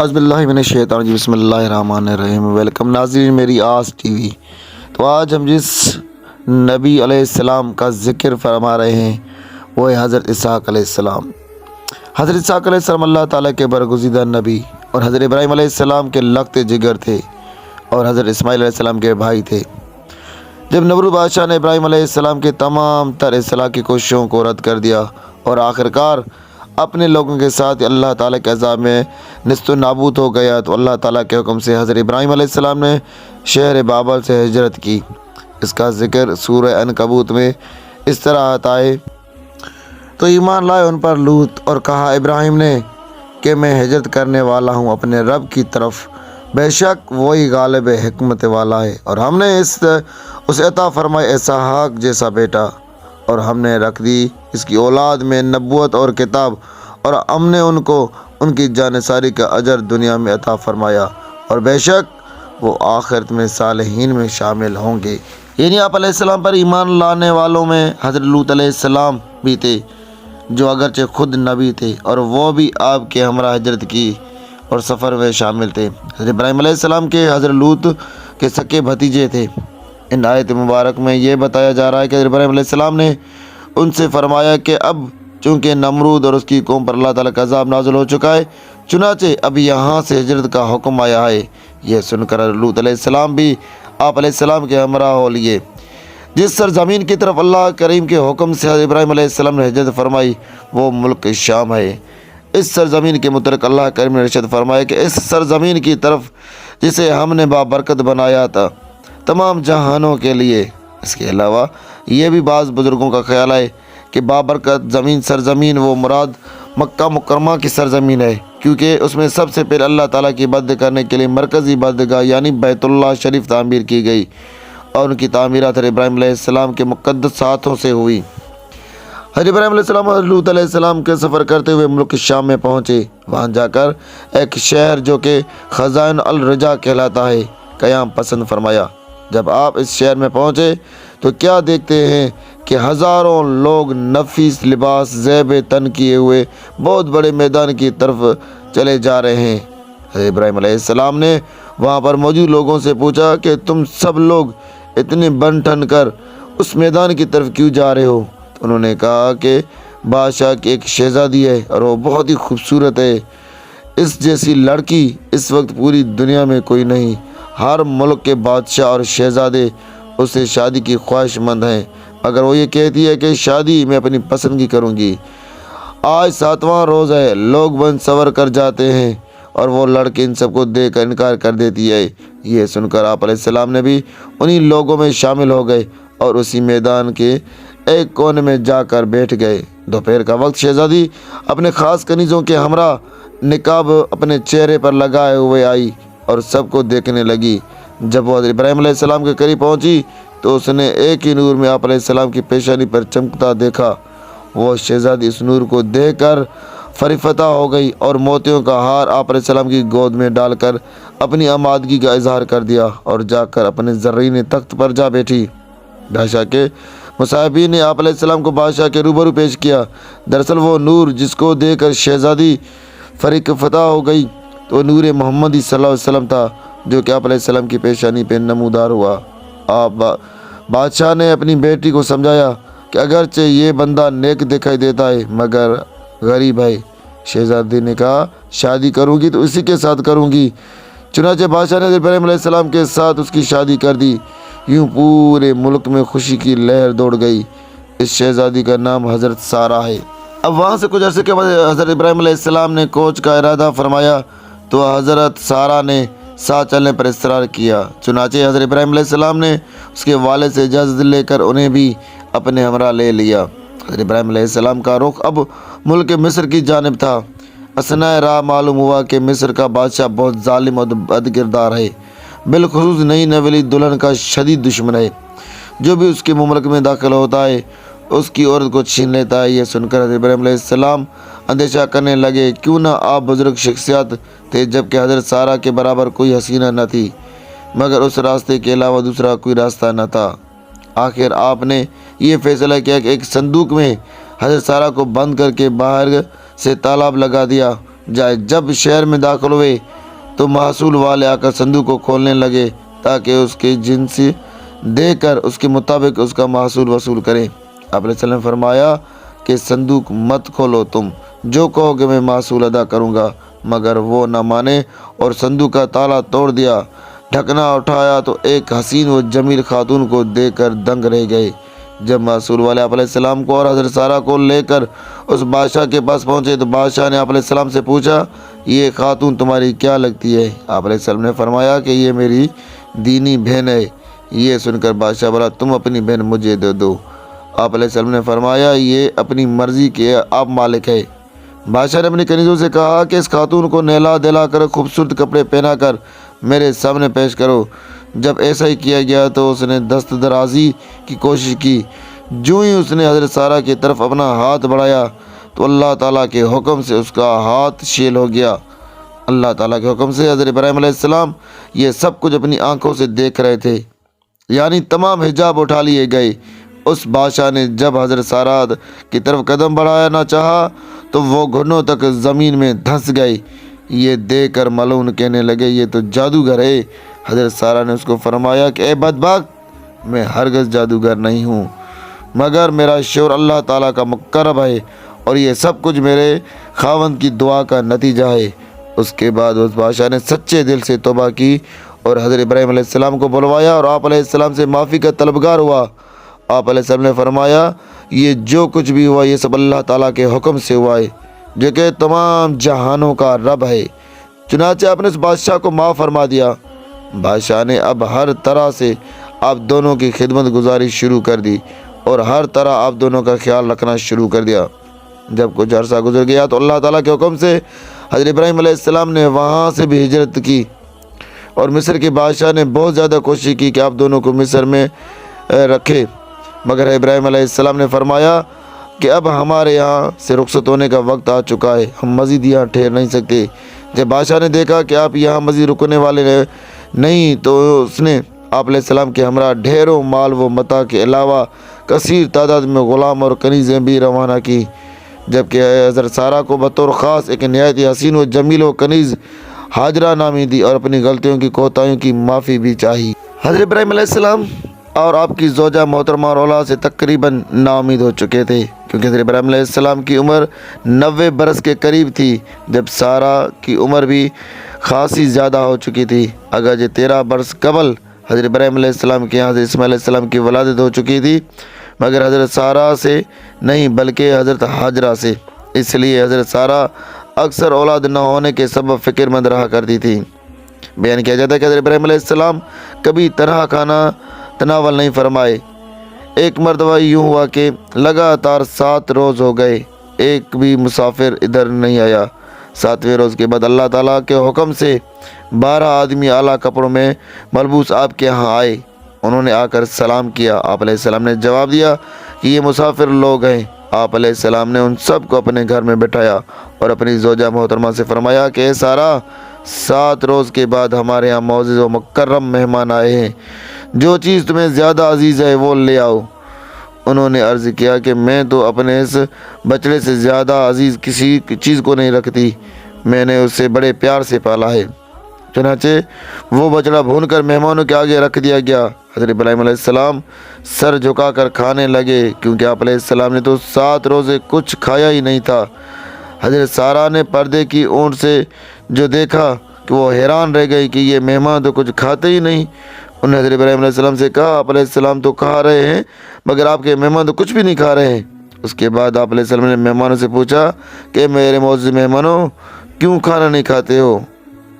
اعوذ باللہ من الشیطان الرجیم، بسم اللہ الرحمن الرحیم۔ ویلکم ناظرین میری آس ٹی وی۔ تو آج ہم جس نبی علیہ السلام کا ذکر فرما رہے ہیں وہ ہے حضرت اسحاق علیہ السلام۔ حضرت اسحاق علیہ السلام اللہ تعالیٰ کے برگزیدہ نبی اور حضرت ابراہیم علیہ السلام کے لخت جگر تھے اور حضرت اسماعیل علیہ السلام کے بھائی تھے۔ جب نمرود بادشاہ نے ابراہیم علیہ السلام کے تمام تر اصلاح کی کوششوں کو رد کر دیا اور آخرکار اپنے لوگوں کے ساتھ اللہ تعالیٰ کے عذاب میں نیست و نابود ہو گیا، تو اللہ تعالیٰ کے حکم سے حضرت ابراہیم علیہ السلام نے شہر بابل سے ہجرت کی۔ اس کا ذکر سورہ عنکبوت میں اس طرح آتا ہے: تو ایمان لائے ان پر لوط اور کہا ابراہیم نے کہ میں ہجرت کرنے والا ہوں اپنے رب کی طرف، بے شک وہی غالب حکمت والا ہے، اور ہم نے اسے عطا فرمائے اسحاق جیسا بیٹا، اور ہم نے رکھ دی اس کی اولاد میں نبوت اور کتاب، اور ہم نے ان کو ان کی جانثاری کا اجر دنیا میں عطا فرمایا، اور بے شک وہ آخرت میں صالحین میں شامل ہوں گے۔ یعنی آپ علیہ السلام پر ایمان لانے والوں میں حضرت لوط علیہ السلام بھی تھے، جو اگرچہ خود نبی تھے اور وہ بھی آپ کے ہمراہ ہجرت کی اور سفر میں شامل تھے۔ حضرت ابراہیم علیہ السلام کے حضرت لوط کے سکے بھتیجے تھے۔ ان آیت مبارک میں یہ بتایا جا رہا ہے کہ حضرت ابراہیم علیہ السلام نے ان سے فرمایا کہ اب چونکہ نمرود اور اس کی قوم پر اللہ تعالیٰ کا عذاب نازل ہو چکا ہے، چنانچہ اب یہاں سے ہجرت کا حکم آیا ہے۔ یہ سن کر حضرت لوط علیہ السلام بھی آپ علیہ السلام کے ہمراہ ہو لیے۔ جس سرزمین کی طرف اللہ کریم کے حکم سے حضرت ابراہیم علیہ السلام نے ہجرت فرمائی وہ ملک شام ہے۔ اس سرزمین کے متعلق اللہ کریم نے ارشاد فرمایا کہ اس سرزمین کی طرف جسے ہم نے بابرکت بنایا تھا تمام جہانوں کے لیے۔ اس کے علاوہ یہ بھی بعض بزرگوں کا خیال ہے کہ بابرکت سرزمین وہ مراد مکہ مکرمہ کی سرزمین ہے، کیونکہ اس میں سب سے پہلے اللہ تعالیٰ کی عبادت کرنے کے لیے مرکزی عبادتگاہ یعنی بیت اللہ شریف تعمیر کی گئی، اور ان کی تعمیرات حضرت ابراہیم علیہ السلام کے مقدس ہاتھوں سے ہوئی۔ حضرت ابراہیم علیہ السلام اور لوط علیہ السلام کے سفر کرتے ہوئے ملک شام میں پہنچے۔ وہاں جا کر ایک شہر جو کہ خزائن الرجا کہلاتا ہے قیام پسند فرمایا۔ جب آپ اس شہر میں پہنچے تو کیا دیکھتے ہیں کہ ہزاروں لوگ نفیس لباس زیب تن کیے ہوئے بہت بڑے میدان کی طرف چلے جا رہے ہیں۔ حضرت ابراہیم علیہ السلام نے وہاں پر موجود لوگوں سے پوچھا کہ تم سب لوگ اتنے بن ٹھن کر اس میدان کی طرف کیوں جا رہے ہو؟ تو انہوں نے کہا کہ بادشاہ کی ایک شہزادی ہے اور وہ بہت ہی خوبصورت ہے، اس جیسی لڑکی اس وقت پوری دنیا میں کوئی نہیں، ہر ملک کے بادشاہ اور شہزادے اس سے شادی کی خواہش مند ہیں، مگر وہ یہ کہتی ہے کہ شادی میں اپنی پسند کی کروں گی۔ آج 7واں روز ہے، لوگ بن سور کر جاتے ہیں اور وہ لڑکی ان سب کو دے کر انکار کر دیتی ہے۔ یہ سن کر آپ علیہ السلام نے بھی انہی لوگوں میں شامل ہو گئے اور اسی میدان کے ایک کونے میں جا کر بیٹھ گئے۔ دوپہر کا وقت شہزادی اپنے خاص کنیزوں کے ہمراہ نقاب اپنے چہرے پر لگائے ہوئے آئی اور سب کو دیکھنے لگی۔ جب وہ حضرت ابراہیم علیہ السلام کے قریب پہنچی تو اس نے ایک ہی نور میں آپ علیہ السلام کی پیشانی پر چمکتا دیکھا۔ وہ شہزادی اس نور کو دیکھ کر فریفتہ ہو گئی اور موتیوں کا ہار آپ علیہ السلام کی گود میں ڈال کر اپنی آمادگی کا اظہار کر دیا اور جا کر اپنے زرین تخت پر جا بیٹھی۔ بادشاہ کے مصاحبین نے آپ علیہ السلام کو بادشاہ کے روبرو پیش کیا۔ دراصل وہ نور جس کو دیکھ کر شہزادی فریفتہ ہو گئی تو نور محمدی صلی اللہ علیہ وسلم تھا، جو کہ آپ علیہ السلام کی پیشانی پہ نمودار ہوا۔ آپ بادشاہ نے اپنی بیٹی کو سمجھایا کہ اگرچہ یہ بندہ نیک دکھائی دیتا ہے مگر غریب ہے۔ شہزادی نے کہا شادی کروں گی تو اسی کے ساتھ کروں گی۔ چنانچہ بادشاہ نے حضرت ابراہیم علیہ السلام کے ساتھ اس کی شادی کر دی۔ یوں پورے ملک میں خوشی کی لہر دوڑ گئی۔ اس شہزادی کا نام حضرت سارہ ہے۔ اب وہاں سے کچھ عرصے کے بعد حضرت ابراہیم علیہ السلام نے کوچ کا ارادہ فرمایا تو حضرت سارہ نے ساتھ چلنے پر اصرار کیا۔ چنانچہ حضرت ابراہیم علیہ السلام نے اس کے والد سے اجازت لے کر انہیں بھی اپنے ہمراہ لے لیا۔ حضرت ابراہیم علیہ السلام کا رخ اب ملک مصر کی جانب تھا۔ اثناء راہ معلوم ہوا کہ مصر کا بادشاہ بہت ظالم اور بد کردار ہے، بالخصوص نئی نویلی دلہن کا شدید دشمن ہے۔ جو بھی اس کے مملک میں داخل ہوتا ہے اس کی عورت کو چھین لیتا ہے۔ یہ سن کر حضرت ابراہیم علیہ السلام اندیشہ کرنے لگے، کیوں نہ آپ بزرگ شخصیات تھے جبکہ حضرت سارہ کے برابر کوئی حسینہ نہ تھی، مگر اس راستے کے علاوہ دوسرا کوئی راستہ نہ تھا۔ آخر آپ نے یہ فیصلہ کیا کہ ایک صندوق میں حضرت سارہ کو بند کر کے باہر سے تالاب لگا دیا، جائے۔ جب شہر میں داخل ہوئے تو محصول والے آ کر صندوق کو کھولنے لگے تاکہ اس کے جنس دے کر اس کے مطابق اس کا محصول وصول کریں۔ آپ علیہ السلام نے فرمایا کہ صندوق مت کھولو، تم جو کہو گے میں محصول ادا کروں گا، مگر وہ نہ مانے اور صندوق کا تالا توڑ دیا۔ ڈھکنا اٹھایا تو ایک حسین و جمیل خاتون کو دیکھ کر دنگ رہ گئے۔ جب محصول والے آپ علیہ السلام کو اور حضرت سارہ کو لے کر اس بادشاہ کے پاس پہنچے تو بادشاہ نے آپ علیہ السلام سے پوچھا، یہ خاتون تمہاری کیا لگتی ہے؟ آپ علیہ السلام نے فرمایا کہ یہ میری دینی بہن ہے۔ یہ سن کر بادشاہ بولا، تم اپنی بہن مجھے دے دو۔ آپ علیہ السلام نے فرمایا، یہ اپنی مرضی کے آپ مالک ہے۔ بادشاہ نے اپنی کنیزوں سے کہا کہ اس خاتون کو نہلا دہلا کر خوبصورت کپڑے پہنا کر میرے سامنے پیش کرو۔ جب ایسا ہی کیا گیا تو اس نے دست درازی کی کوشش کی۔ جو ہی اس نے حضرت سارہ کی طرف اپنا ہاتھ بڑھایا تو اللہ تعالیٰ کے حکم سے اس کا ہاتھ شیل ہو گیا۔ اللہ تعالیٰ کے حکم سے حضرت ابراہیم علیہ السلام یہ سب کچھ اپنی آنکھوں سے دیکھ رہے تھے، یعنی تمام حجاب اٹھا لیے گئے۔ اس بادشاہ نے جب حضرت سارہ کی طرف قدم بڑھانا چاہا تو وہ گھٹنوں تک زمین میں دھنس گئی۔ یہ دیکھ کر ملعون کہنے لگے، یہ تو جادوگر ہے۔ حضرت سارہ نے اس کو فرمایا کہ اے بدبخت، میں ہرگز جادوگر نہیں ہوں، مگر میرا شوہر اللہ تعالیٰ کا مقرب ہے اور یہ سب کچھ میرے خاوند کی دعا کا نتیجہ ہے۔ اس کے بعد اس بادشاہ نے سچے دل سے توبہ کی اور حضرت ابراہیم علیہ السلام کو بلوایا اور آپ علیہ السلام سے معافی کا طلبگار ہوا۔ آپ علیہ السلام نے فرمایا، یہ جو کچھ بھی ہوا یہ سب اللہ تعالیٰ کے حکم سے ہوا ہے جو کہ تمام جہانوں کا رب ہے۔ چنانچہ آپ نے اس بادشاہ کو معاف فرما دیا۔ بادشاہ نے اب ہر طرح سے آپ دونوں کی خدمت گزاری شروع کر دی اور ہر طرح آپ دونوں کا خیال رکھنا شروع کر دیا۔ جب کچھ عرصہ گزر گیا تو اللہ تعالیٰ کے حکم سے حضرت ابراہیم علیہ السلام نے وہاں سے بھی ہجرت کی اور مصر کے بادشاہ نے بہت زیادہ کوشش کی کہ آپ دونوں کو مصر میں رکھے، مگر ابراہیم علیہ السلام نے فرمایا کہ اب ہمارے یہاں سے رخصت ہونے کا وقت آ چکا ہے، ہم مزید یہاں ٹھہر نہیں سکتے۔ جب بادشاہ نے دیکھا کہ آپ یہاں مزید رکنے والے نہیں تو اس نے آپ علیہ السلام کے ہمراہ ڈھیروں مال و متاع کے علاوہ کثیر تعداد میں غلام اور کنیزیں بھی روانہ کی، جبکہ حضرت سارہ کو بطور خاص ایک نہایت حسین و جمیل و کنیز ہاجرہ نامی دی اور اپنی غلطیوں کی کوتاہیوں کی معافی بھی چاہی۔ حضرت ابراہیم علیہ السلام اور آپ کی زوجہ محترمہ اور اولاد سے تقریباً نا امید ہو چکے تھے، کیونکہ حضرت ابراہیم علیہ السلام کی عمر 90 برس کے قریب تھی، جب سارہ کی عمر بھی خاصی زیادہ ہو چکی تھی۔ اگرچہ 13 برس قبل حضرت ابراہیم علیہ السلام کے یہاں حضرت اسماعیل علیہ السلام کی ولادت ہو چکی تھی، مگر حضرت سارہ سے نہیں بلکہ حضرت ہاجرہ سے۔ اس لیے حضرت سارہ اکثر اولاد نہ ہونے کے سبب فکر مند رہا کرتی تھی۔ بیان کیا جاتا ہے کہ حضرت ابراہیم علیہ السلام کبھی تنہا کھانا تناول نہیں فرمائے۔ ایک مرتبہ یوں ہوا کہ لگاتار 7 روز ہو گئے، ایک بھی مسافر ادھر نہیں آیا۔ 7ویں روز کے بعد اللہ تعالیٰ کے حکم سے 12 آدمی اعلیٰ کپڑوں میں ملبوس آپ کے ہاں آئے۔ انہوں نے آ کر سلام کیا۔ آپ علیہ السلام نے جواب دیا کہ یہ مسافر لوگ ہیں۔ آپ علیہ السلام نے ان سب کو اپنے گھر میں بٹھایا اور اپنی زوجہ محترمہ سے فرمایا کہ اے سارہ، 7 روز کے بعد ہمارے یہاں معزز و مکرم مہمان آئے ہیں، جو چیز تمہیں زیادہ عزیز ہے وہ لے آؤ۔ انہوں نے عرض کیا کہ میں تو اپنے اس بچڑے سے زیادہ عزیز کسی چیز کو نہیں رکھتی، میں نے اسے بڑے پیار سے پالا ہے۔ چنانچہ وہ بچڑا بھون کر مہمانوں کے آگے رکھ دیا گیا۔ حضرت ابراہیم علیہ السلام سر جھکا کر کھانے لگے، کیونکہ آپ علیہ السلام نے تو 7 روزے کچھ کھایا ہی نہیں تھا۔ حضرت سارہ نے پردے کی اونٹ سے جو دیکھا کہ وہ حیران رہ گئی کہ یہ مہمان تو کچھ کھاتے ہی نہیں۔ انہوں نے حضرت ابراہیم علیہ السلام سے کہا، آپ علیہ السلام تو کھا رہے ہیں مگر آپ کے مہمان تو کچھ بھی نہیں کھا رہے ہیں۔ اس کے بعد آپ علیہ السلام نے مہمانوں سے پوچھا کہ میرے معزز مہمانوں، کیوں کھانا نہیں کھاتے ہو؟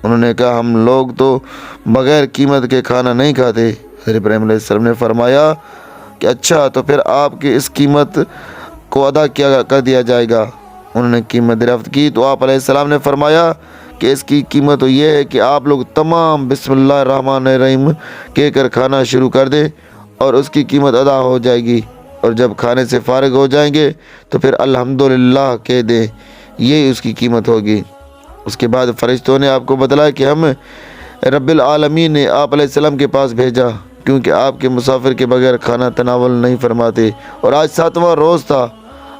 انہوں نے کہا، ہم لوگ تو بغیر قیمت کے کھانا نہیں کھاتے۔ حضرت ابراہیم علیہ السلام نے فرمایا کہ اچھا، تو پھر آپ کی اس قیمت کو ادا کر دیا جائے گا۔ انہوں نے قیمت دریافت کی تو آپ علیہ السلام نے فرمایا کہ اس کی قیمت تو یہ ہے کہ آپ لوگ تمام بسم اللہ الرحمن الرحیم کہہ کر کھانا شروع کر دیں اور اس کی قیمت ادا ہو جائے گی، اور جب کھانے سے فارغ ہو جائیں گے تو پھر الحمدللہ کہہ دیں، یہی اس کی قیمت ہوگی۔ اس کے بعد فرشتوں نے آپ کو بتلایا کہ ہم رب العالمین نے آپ علیہ السلام کے پاس بھیجا، کیونکہ آپ کے مسافر کے بغیر کھانا تناول نہیں فرماتے، اور آج 7واں روز تھا،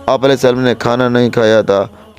آپ علیہ السلام نے کھانا نہیں کھایا تھا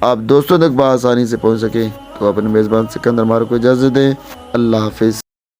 آپ دوستوں تک بآسانی سے پہنچ سکے، تو اپنے میزبان سکندر مار کو اجازت دیں۔ اللہ حافظ۔